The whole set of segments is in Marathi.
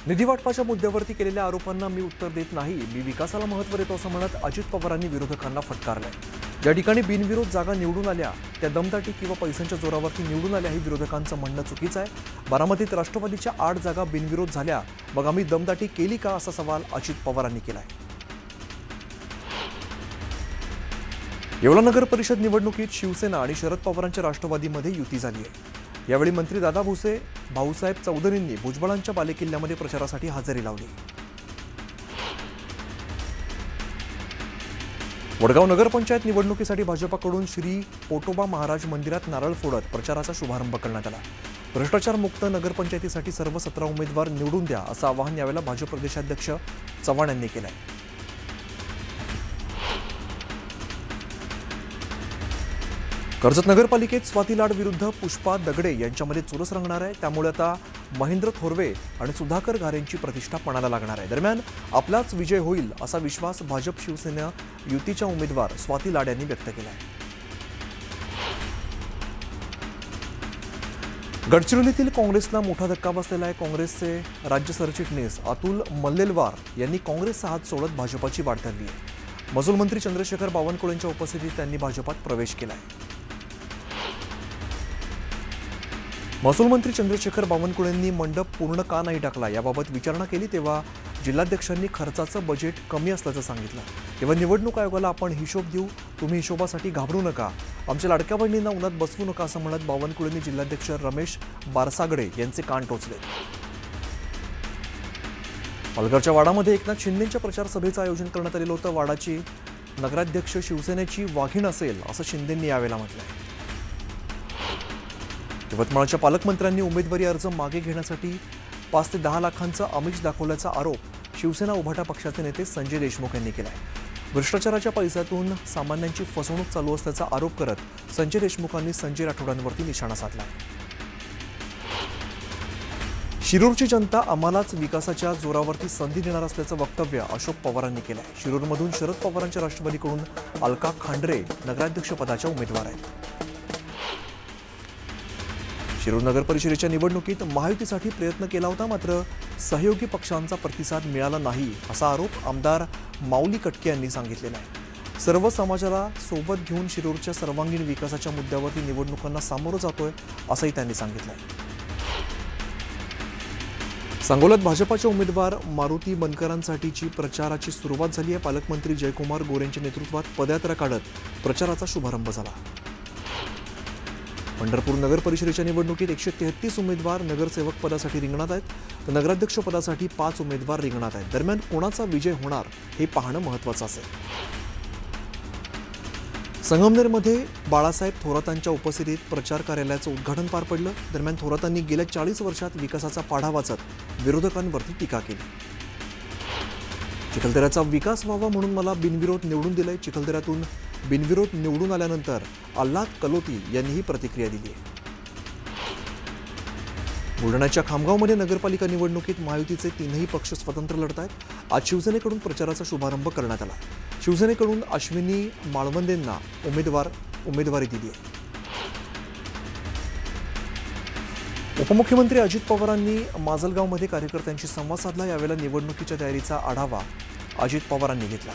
निधी वाटपाच्या मुद्द्यावरती केलेल्या आरोपांना मी उत्तर देत नाही, मी विकासाला महत्त्व देतो असं म्हणत अजित पवारांनी विरोधकांना फटकारलंय। ज्या ठिकाणी बिनविरोध जागा निवडून आल्या त्या दमदाटी किंवा पैशांच्या जोरावरती निवडून आल्या हे विरोधकांचं म्हणणं चुकीचं आहे। बारामतीत राष्ट्रवादीच्या 8 जागा बिनविरोध झाल्या, मग आम्ही दमदाटी केली का असा सवाल अजित पवारांनी केलाय। येवला नगर परिषद निवडणुकीत शिवसेना आणि शरद पवारांच्या राष्ट्रवादीमध्ये युती झाली आहे। यावेळी मंत्री दादा भुसे, भाऊसाहेब चौधरींनी भुजबळांच्या बालेकिल्ल्यामध्ये प्रचारासाठी हजेरी लावली। वडगाव नगरपंचायत निवडणुकीसाठी भाजपकडून श्री पोटोबा महाराज मंदिरात नारळ फोडत प्रचाराचा शुभारंभ करण्यात आला। भ्रष्टाचार मुक्त नगरपंचायतीसाठी सर्व 17 उमेदवार निवडून द्या असं आवाहन यावेळेला भाजप प्रदेशाध्यक्ष चव्हाण यांनी केलंय। कर्जत नगरपालिकेत स्वाती लाड विरुद्ध पुष्पा दगडे यांच्यामध्ये चुरस रंगणार आहे। त्यामुळे आता महेंद्र थोरवे आणि सुधाकर घारेंची प्रतिष्ठा पणाला लागणार आहे। दरम्यान आपलाच विजय होईल असा विश्वास भाजप शिवसेना युतीच्या उमेदवार स्वाती लाड यांनी व्यक्त केला आहे। गडचिरोलीतील काँग्रेसला मोठा धक्का बसलेला आहे। काँग्रेसचे राज्य सरचिटणीस अतुल मल्लेलवार यांनी काँग्रेसचा हात सोडत भाजपाची वाट धरली आहे। महसूल मंत्री चंद्रशेखर बावनकुळेंच्या उपस्थितीत त्यांनी भाजपात प्रवेश केला आहे। महसूल मंत्री चंद्रशेखर बावनकुळेंनी मंडप पूर्ण का नाही टाकला याबाबत विचारणा केली, तेव्हा जिल्हाध्यक्षांनी खर्चाचं बजेट कमी असल्याचं सांगितलं। तेव्हा निवडणूक आयोगाला आपण हिशोब देऊ, तुम्ही हिशोबासाठी घाबरू नका, आमच्या लाडक्या बहिणींना उन्हात बसवू नका असं म्हणत बावनकुळेंनी जिल्हाध्यक्ष रमेश बारसागडे यांचे कान टोचले। पालघरच्या वाडामध्ये एकनाथ शिंदेंच्या प्रचार सभेचं आयोजन करण्यात आलेलं होतं। वाडाची नगराध्यक्ष शिवसेनेची वाघीण असेल असं शिंदेंनी यावेळेला म्हटलंय। यवतमाळच्या पालकमंत्र्यांनी उमेदवारी अर्ज मागे घेण्यासाठी 5 ते 10 लाखांचा आमिष दाखवल्याचा आरोप शिवसेना उभाटा पक्षाचे नेते संजय देशमुख यांनी केलाय। भ्रष्टाचाराच्या पैशातून सामान्यांची फसवणूक चालू असल्याचा आरोप करत संजय देशमुखांनी संजय राठोडांवरती निशाणा साधलाय। शिरूरची जनता आम्हालाच विकासाच्या जोरावरती संधी देणार असल्याचं वक्तव्य अशोक पवारांनी केलंय। शिरूरमधून शरद पवारांच्या राष्ट्रवादीकडून अलका खांडरे नगराध्यक्षपदाच्या उमेदवार आहेत। शिरूर नगर परिषदेच्या निवडणुकीत महायुतीसाठी प्रयत्न केला होता, मात्र सहयोगी पक्षांचा प्रतिसाद मिळाला नाही असा आरोप आमदार माऊली कटके यांनी सांगितलेला आहे। सर्व समाजाला सोबत घेऊन शिरूरच्या सर्वांगीण विकासाच्या मुद्द्यावरती निवडणुकांना सामोरं जातोय असंही त्यांनी सांगितलंय। सांगोल्यात भाजपाच्या उमेदवार मारुती बनकरांसाठीची प्रचाराची सुरुवात झाली आहे। पालकमंत्री जयकुमार गोरेंच्या नेतृत्वात पदयात्रा काढत प्रचाराचा शुभारंभ झाला। पंढरपूर नगर परिषदेच्या निवडणुकीत 133 उमेदवार नगरसेवक पदासाठी रिंगणात आहेत, तर नगराध्यक्ष पदासाठी 5 उमेदवार रिंगणात आहेत। दरम्यान कोणाचा विजय होणार हे पाहणं महत्त्वाचं असेल। संगमनेरमध्ये बाळासाहेब थोरातांच्या उपस्थितीत प्रचार कार्यालयाचं उद्घाटन पार पडलं। दरम्यान थोरातांनी गेल्या 40 वर्षात विकासाचा पाढा वाचत विरोधकांवरती टीका केली। चिखलदऱ्याचा विकास व्हावा म्हणून मला बिनविरोध निवडून दिलंय। चिखलदऱ्यातून बिनविरोध निवडून आल्यानंतर आल्हाद कलोती यांनी ही प्रतिक्रिया दिली आहे। बुलढाण्याच्या खामगावमध्ये नगरपालिका निवडणुकीत महायुतीचे 3ही पक्ष स्वतंत्र लढत आहेत। आज शिवसेनेकडून प्रचाराचा शुभारंभ करण्यात आला। शिवसेनेकडून अश्विनी माळवंदेंना उमेदवारी दिली आहे। उपमुख्यमंत्री अजित पवारांनी माजलगावमध्ये कार्यकर्त्यांशी संवाद साधला। यावेळेला निवडणुकीच्या तयारीचा आढावा अजित पवारांनी घेतला।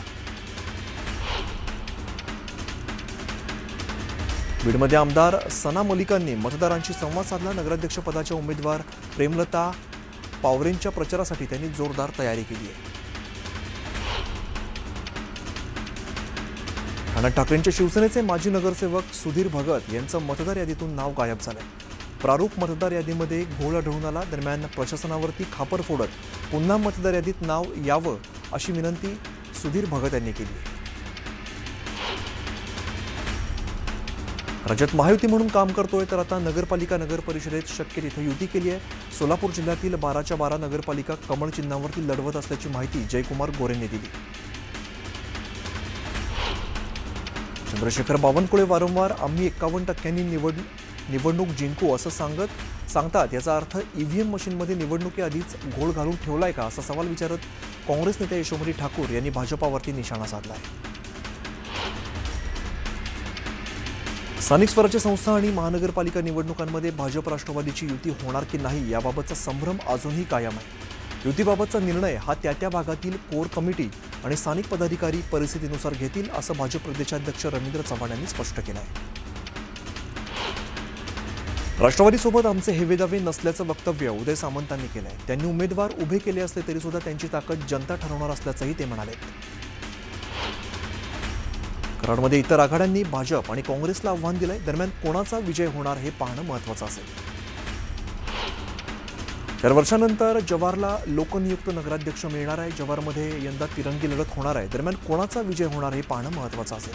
बीडमध्ये आमदार सना मलिकांनी मतदारांशी संवाद साधला। नगराध्यक्षपदाच्या उमेदवार प्रेमलता पावरेंच्या प्रचारासाठी त्यांनी जोरदार तयारी केली आहे। ठाण्यात ठाकरेंच्या शिवसेनेचे माजी नगरसेवक सुधीर भगत यांचं मतदार यादीतून नाव गायब झालंय। प्रारूप मतदार यादीमध्ये घोळ आढळून आला। दरम्यान प्रशासनावरती खापर फोडत पुन्हा मतदार यादीत नाव यावं अशी विनंती सुधीर भगत यांनी केली आहे। राज्यात महायुती म्हणून काम करतोय, तर आता नगरपालिका नगर परिषदेत शक्य तिथे युती केली आहे। सोलापूर जिल्ह्यातील 12च्या 12 नगरपालिका कमळ चिन्हावरती लढवत असल्याची माहिती जयकुमार गोरेंनी दिली। चंद्रशेखर बावनकुळे वारंवार आम्ही 51% निवडणूक जिंकू असं सांगतात, याचा अर्थ ईव्हीएम मशीनमध्ये निवडणुकीआधीच घोळ घालून ठेवलाय का असा सवाल विचारत काँग्रेस नेते यशोमती ठाकूर यांनी भाजपावरती निशाणा साधला आहे। स्थानिक स्वराज्य संस्था आणि महानगरपालिका निवडणुकांमध्ये भाजप राष्ट्रवादीची युती होणार की नाही याबाबतचा संभ्रम अजूनही कायम आहे। युतीबाबतचा निर्णय हा त्या भागातील कोर कमिटी आणि स्थानिक पदाधिकारी परिस्थितीनुसार घेतील, असं भाजप प्रदेशाध्यक्ष रवींद्र चव्हाण यांनी स्पष्ट केलं आहे. राष्ट्रवादीसोबत आमचे हेवेदावे नसल्याचं वक्तव्य उदय सामंतांनी केलं आहे. त्यांनी उमेदवार उभे केले असले तरी सुद्धा त्यांची ताकद जनता ठरवणार असल्याचंही ते म्हणाले. कराडमध्ये इतर आघाड्यांनी भाजप आणि काँग्रेसला आव्हान दिलंय. दरम्यान कोणाचा विजय होणार हे पाहणं महत्त्वाचं असेल. 4 वर्षांनंतर जव्हारला लोकनियुक्त नगराध्यक्ष मिळणार आहे. जव्हारमध्ये यंदा तिरंगी लढत होणार आहे. दरम्यान कोणाचा विजय होणार हे पाहणं महत्त्वाचं असेल.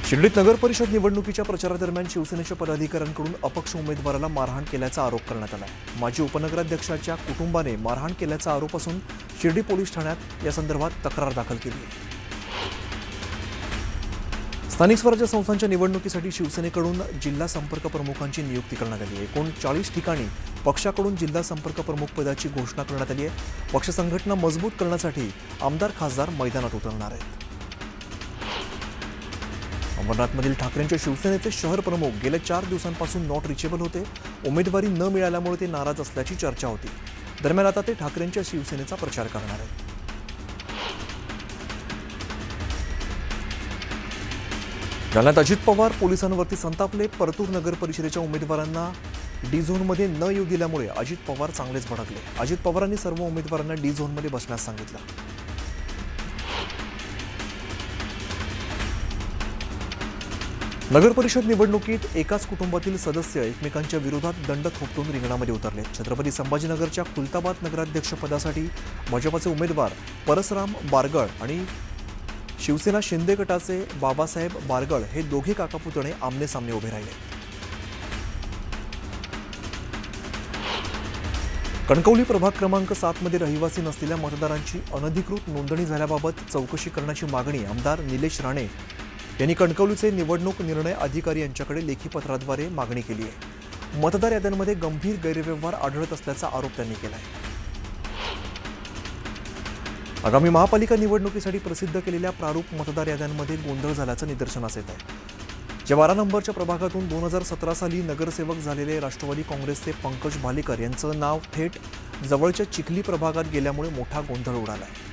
शिर्डीत नगर परिषद निवडणुकीच्या प्रचारादरम्यान शिवसेनेच्या पदाधिकाऱ्यांकडून अपक्ष उमेदवाराला मारहाण केल्याचा आरोप करण्यात आला आहे. माजी उपनगराध्यक्षाच्या कुटुंबाने मारहाण केल्याचा आरोप असून शिर्डी पोलीस ठाण्यात या संदर्भात तक्रार दाखल केली आहे. स्थानिक स्वराज्य संस्थांच्या निवडणुकीसाठी शिवसेनेकडून जिल्हा संपर्क प्रमुखांची नियुक्ती करण्यात आली आहे. एकूण 40 ठिकाणी पक्षाकडून जिल्हा संपर्क प्रमुख पदाची घोषणा करण्यात आली आहे. पक्ष संघटना मजबूत करण्यासाठी आमदार खासदार मैदानात उतरणार आहेत. अमरनाथमधील ठाकरेंच्या शिवसेनेचे शहर प्रमुख गेल्या 4 दिवसांपासून नॉट रिचेबल होते. उमेदवारी न मिळाल्यामुळे ते नाराज असल्याची चर्चा होती. दरम्यान आता ते ठाकरेंच्या शिवसेनेचा प्रचार करणार आहेत. जालन्यात अजित पवार पोलिसांवरती संतापले. परतूर नगर परिषदेच्या उमेदवारांना डी झोनमध्ये न येऊ दिल्यामुळे अजित पवार चांगलेच भडकले. अजित पवारांनी सर्व उमेदवारांना डी झोनमध्ये बसण्यास सांगितलं. नगर परिषद निवडणुकीत एकाच कुटुंबातील सदस्य एकमेकांच्या विरोधात दंड थोपटून रिंगणामध्ये उतरले. छत्रपती संभाजीनगरच्या खुलताबाद नगराध्यक्षपदासाठी भाजपाचे उमेदवार परसराम बारगळ आणि शिवसेना शिंदे गटाचे बाबासाहेब बारगळ हे दोघे काकापुतणे आमने सामने उभे राहिले. कणकवली प्रभाग क्रमांक 7 मध्ये रहिवासी नसलेल्या मतदारांची अनधिकृत नोंदणी झाल्याबाबत चौकशी करण्याची मागणी आमदार निलेश राणे यांनी कणकवलीचे निवडणूक निर्णय अधिकारी यांच्याकडे लेखी पत्राद्वारे मागणी केली आहे. मतदार याद्यांमध्ये गंभीर गैरव्यवहार आढळत असल्याचा आरोप त्यांनी केला आहे. आगामी महापालिका निवडणुकीसाठी प्रसिद्ध केलेल्या प्रारूप मतदार याद्यांमध्ये गोंधळ झाल्याचं निदर्शनास येत आहे. ज्या 12 नंबरच्या प्रभागातून 2017 साली नगरसेवक झालेले राष्ट्रवादी काँग्रेसचे पंकज भालेकर यांचं नाव थेट जवळच्या चिखली प्रभागात गेल्यामुळे मोठा गोंधळ उडाला आहे.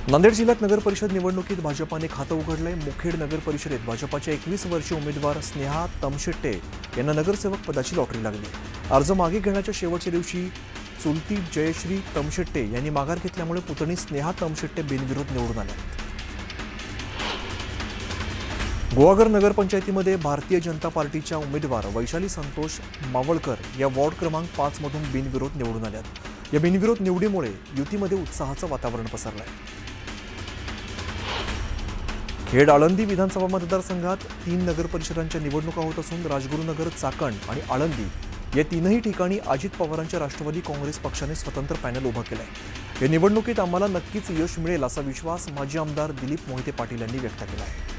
नांदेड जिल्ह्यात नगर परिषद निवडणुकीत भाजपाने खातं उघडलंय. मुखेड नगर परिषदेत भाजपाच्या 21 वर्षीय उमेदवार स्नेहा तमशेट्टे यांना नगरसेवक पदाची लॉटरी लागली. अर्ज मागे घेण्याच्या शेवटच्या दिवशी चुलती जयश्री तमशेट्टे यांनी माघार घेतल्यामुळे पुतणी स्नेहा तमशेट्टे बिनविरोध निवडून आल्या. गोवाघर नगरपंचायतीमध्ये भारतीय जनता पार्टीच्या उमेदवार वैशाली संतोष मावळकर या वॉर्ड क्रमांक 5 मधून बिनविरोध निवडून आल्यात. या बिनविरोध निवडीमुळे युतीमध्ये उत्साहाचं वातावरण पसरलंय. खेड आळंदी विधानसभा मतदारसंघात 3 नगर परिषदांच्या निवडणुका होत असून राजगुरुनगर, चाकण आणि आळंदी या 3ही ठिकाणी अजित पवारांच्या राष्ट्रवादी काँग्रेस पक्षाने स्वतंत्र पॅनल उभं केलंय. या निवडणुकीत आम्हाला नक्कीच यश मिळेल असा विश्वास माजी आमदार दिलीप मोहिते पाटील यांनी व्यक्त केला आहे.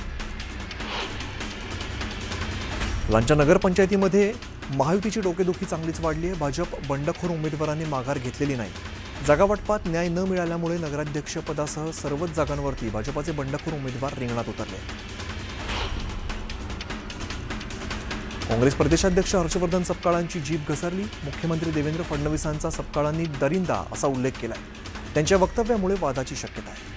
लांजा नगरपंचायतीमध्ये महायुतीची डोकेदुखी चांगलीच वाढली आहे. भाजप बंडखोर उमेदवारांनी माघार घेतलेली नाही. जागावाटपात न्याय न मिळाल्यामुळे नगराध्यक्षपदासह सर्वच जागांवरती भाजपाचे बंडखोर उमेदवार रिंगणात उतरले. काँग्रेस प्रदेशाध्यक्ष हर्षवर्धन सपकाळांची जीभ घसरली. मुख्यमंत्री देवेंद्र फडणवीसांचा सपकाळांनी दरिंदा असा उल्लेख केलाय. त्यांच्या वक्तव्यामुळे वादाची शक्यता आहे.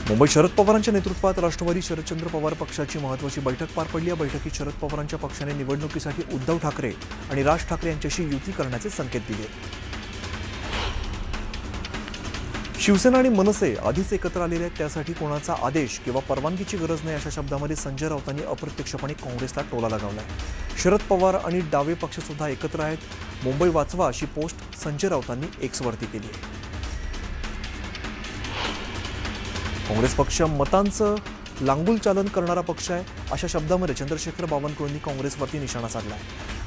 मुंबईत शरद पवारांच्या नेतृत्वात राष्ट्रवादी शरदचंद्र पवार पक्षाची महत्त्वाची बैठक पार पडली. या बैठकीत शरद पवारांच्या पक्षाने निवडणुकीसाठी उद्धव ठाकरे आणि राज ठाकरे यांच्याशी युती करण्याचे संकेत दिले. शिवसेना आणि मनसे आधीच एकत्र आलेले आहेत. त्यासाठी कोणाचा आदेश किंवा परवानगीची गरज नाही अशा शब्दामध्ये संजय राऊतांनी अप्रत्यक्षपणे काँग्रेसला टोला लगावलाय. शरद पवार आणि डावे पक्ष सुद्धा एकत्र आहेत. मुंबई वाचवा अशी पोस्ट संजय राऊतांनी एक्सवरती केली आहे. काँग्रेस पक्ष मतांचं लांगुल चालन करणारा पक्ष आहे अशा शब्दामध्ये चंद्रशेखर बावनकुळेंनी काँग्रेसवरती निशाणा साधला आहे.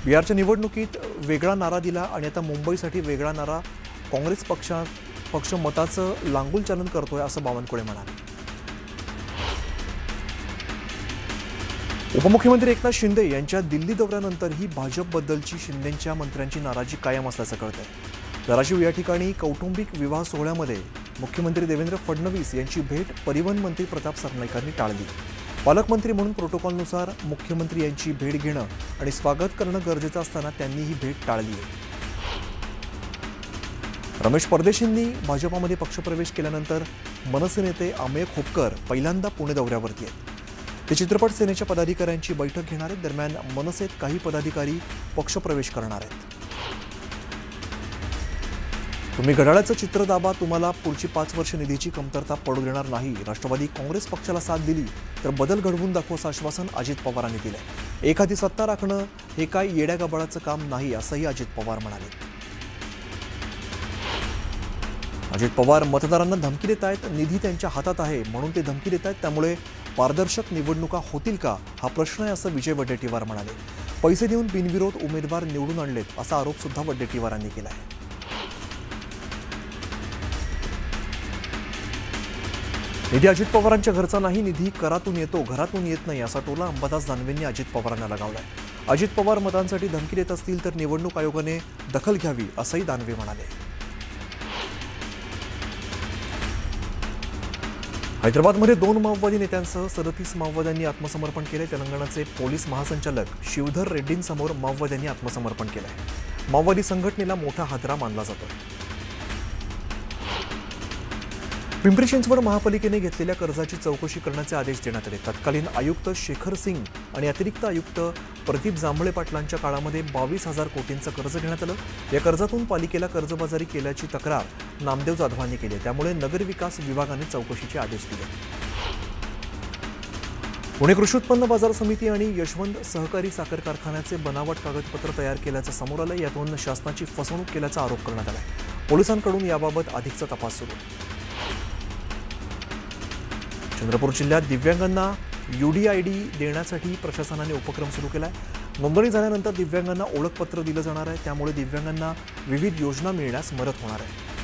बिहारच्या निवडणुकीत वेगळा नारा दिला आणि आता मुंबईसाठी वेगळा नारा. काँग्रेस पक्ष मताचं लांगुल चालन करतोय असं बावनकुळे म्हणाले. उपमुख्यमंत्री एकनाथ शिंदे यांच्या दिल्ली दौऱ्यानंतरही भाजपबद्दलची शिंदेंच्या मंत्र्यांची नाराजी कायम असल्याचं कळतंय. धाराशिव या ठिकाणी कौटुंबिक विवाह सोहळ्यामध्ये मुख्यमंत्री देवेंद्र फडणवीस यांची भेट परिवहन मंत्री प्रताप सरनाईकांनी टाळली. पालकमंत्री म्हणून प्रोटोकॉलनुसार मुख्यमंत्री यांची भेट घेणं आणि स्वागत करणं गरजेचं असताना त्यांनी ही भेट टाळली आहे. रमेश परदेशींनी भाजपामध्ये पक्षप्रवेश केल्यानंतर मनसे नेते अमेय खोपकर पहिल्यांदा पुणे दौऱ्यावरती आहेत. ते चित्रपट सेनेच्या पदाधिकाऱ्यांची बैठक घेणार आहेत. दरम्यान मनसेत काही पदाधिकारी पक्षप्रवेश करणार आहेत. तुम्ही घड्याळाचं चित्र दाबा, तुम्हाला पुढची 5 वर्ष निधीची कमतरता पडू देणार नाही. राष्ट्रवादी काँग्रेस पक्षाला साथ दिली तर बदल घडवून दाखवू असं आश्वासन अजित पवारांनी दिलंय. एखादी सत्ता राखणं हे काही येड्या गबाळाचं काम नाही असंही अजित पवार म्हणाले. अजित पवार मतदारांना धमकी देत आहेत. निधी त्यांच्या हातात आहे म्हणून ते धमकी देत आहेत. त्यामुळे पारदर्शक निवडणुका होतील का हा प्रश्न आहे असं विजय वडेट्टीवार म्हणाले. पैसे देऊन बिनविरोध उमेदवार निवडून आणलेत असा आरोप सुद्धा वडेट्टीवारांनी केला आहे. निधी अजित पवारांच्या घरचा नाही, निधी करातून येतो, घरातून येत नाही असा टोला अंबादास दानवेंनी अजित पवारांना लगावलाय. अजित पवार मतांसाठी धमकी देत असतील तर निवडणूक आयोगाने दखल घ्यावी असंही दानवे म्हणाले. हैदराबादमध्ये 2 माओवादी नेत्यांसह 37 माओवाद्यांनी आत्मसमर्पण केले. तेलंगणाचे पोलीस महासंचालक शिवधर रेड्डींसमोर माओवाद्यांनी आत्मसमर्पण केलंय. माओवादी संघटनेला मोठा हादरा मानला जातोय. पिंपरी चिंचवड महापालिकेने घेतलेल्या कर्जाची चौकशी करण्याचे आदेश देण्यात आले. तत्कालीन आयुक्त शेखर सिंग आणि अतिरिक्त आयुक्त प्रदीप जांभळे पाटलांच्या काळामध्ये 22,000 कोटींचं कर्ज घेण्यात आलं. या कर्जातून पालिकेला कर्जबाजारी केल्याची तक्रार नामदेव जाधवांनी केली. त्यामुळे नगरविकास विभागाने चौकशीचे आदेश दिले. पुणे कृषी उत्पन्न बाजार समिती आणि यशवंत सहकारी साखर कारखान्याचे बनावट कागदपत्र तयार केल्याचं समोर आलं. यातून शासनाची फसवणूक केल्याचा आरोप करण्यात आला. पोलिसांकडून याबाबत अधिकचा तपास सुरू आहे. चंद्रपूर जिल्ह्यात दिव्यांगांना UDID देण्यासाठी प्रशासनाने उपक्रम सुरू केला आहे. नोंदणी झाल्यानंतर दिव्यांगांना ओळखपत्र दिलं जाणार आहे. त्यामुळे दिव्यांगांना विविध योजना मिळण्यास मदत होणार आहे.